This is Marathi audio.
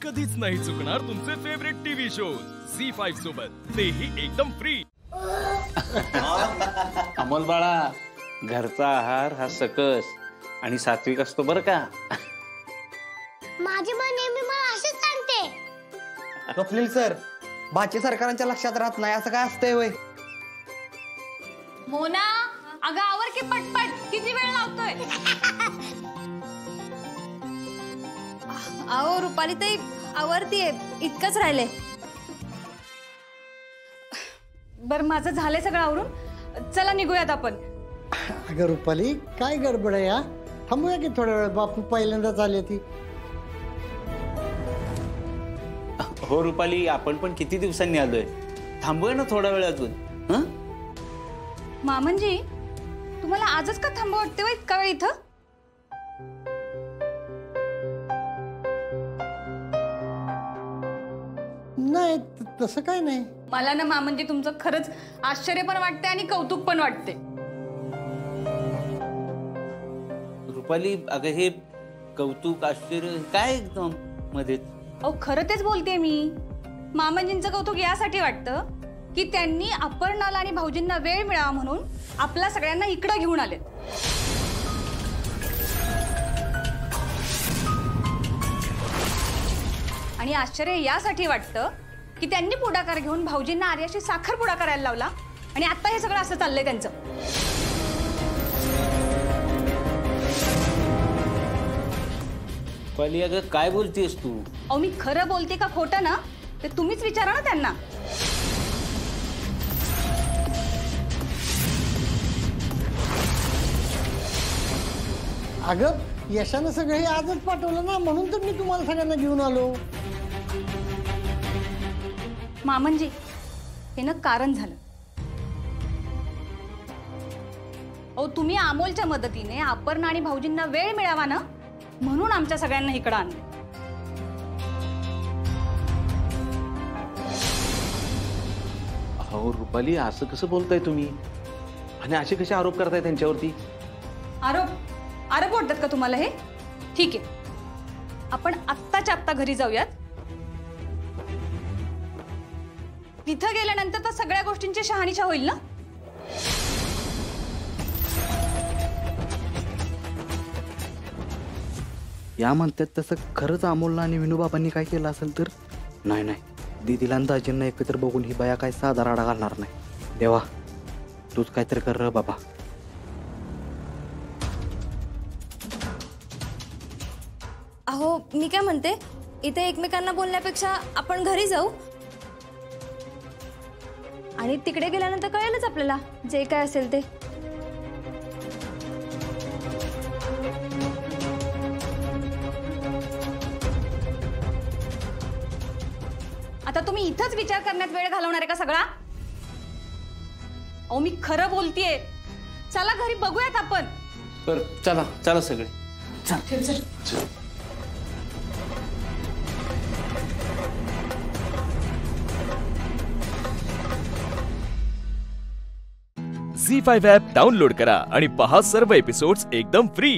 कधीच नाही चुकणार तुमचे फेवरेट टीव्ही शोज झी5 सोबत, तेही एकदम फ्री। अमोल बाळा, घरचा आहार हा सकस आणि सात्विक असतो बरं का। माझी माँ नेहमी मला असंच सांगते। स्वप्नील सर, बाची सरकारांच्या लक्षात राहत नाही असं काय असतंय वय? मोना, अगं आवर की पटपट, किती वेळ लावतोय? आओ रुपाली ताई, आवरतीये, इतकंच राहिलंय। बर माझं झालंय सगळं आवरून, चला निघूयात आपण। अगं रुपाली, काय गडबड आहे या? थांबूया की थोड्या वेळ, बापू पहिल्यांदाच आली ती। हो रुपाली, आपण पण किती दिवसांनी आलोय, थांबूया ना थोडा वेळ अजून। हं? मामनजी, तुम्हाला आजच का थांबव वाटते व इतका वेळ इथं? नाही तसं काय नाही। मला ना मामनजी तुमचं खरंच आश्चर्य पण वाटते आणि कौतुक पण वाटते। रुपाली, अगं हे कौतुक आश्चर्य काय एकदम मध्ये? अहो खरं तेच बोलते मी। मामनजींचं कौतुक यासाठी वाटतं की त्यांनी अपर्णाला आणि भाऊजींना वेळ मिळावा म्हणून आपल्या सगळ्यांना इकडे घेऊन आले। आणि आश्चर्य यासाठी वाटतं की त्यांनी पुढाकार घेऊन भाऊजींना आर्याशी साखरपुडा करायला लावला आणि आता हे सगळं असं चाललंय त्यांचं। रुपाली, अगं काय बोलतेस तू? अहो मी खरं बोलते का खोटं ना ते तुम्हीच विचारा ना त्यांना। अगं यशानं सगळं हे आजच पाठवलं ना, म्हणून तर मी तुम्हाला सगळ्यांना घेऊन आलो। मामनजी, हे ना कारण झालं। अहो तुम्ही अमोलच्या मदतीने अपर्णा आणि भाऊजींना वेळ मिळावा ना म्हणून आमच्या सगळ्यांना इकडं आणलं। हो रुपाली, असं कसं बोलताय तुम्ही आणि असे कसे आरोप करताय त्यांच्यावरती? आरोप वाटतात का तुम्हाला हे? ठीक आहे, आपण आत्ताच्या आत्ता घरी जाऊयात। तिथं गेल्यानंतर तर सगळ्या गोष्टींची शहानिशा होईल ना। या म्हणतात तसं खरंच अमोलला आणि विनोबाबांनी काय केलं असेल तर? नाही नाही, दीदीला आणि दाजींना एकत्र बघून ही बाया काय साधा राडा घालणार नाही। देवा, तूच काहीतरी कर र बाबा। अहो मी काय म्हणते, इथे एकमेकांना बोलण्यापेक्षा आपण घरी जाऊ आणि तिकडे गेल्यानंतर कळेलच आपल्याला जे काय असेल ते। आता तुम्ही इथंच विचार करण्यात वेळ घालवणार आहे का सगळा? अहो मी खरं बोलतेय, चला घरी बघूयात आपण। तर चला चला सगळे, चल। झी5 ॲप डाउनलोड करा आणि पहा सर्व एपिसोड्स एकदम फ्री।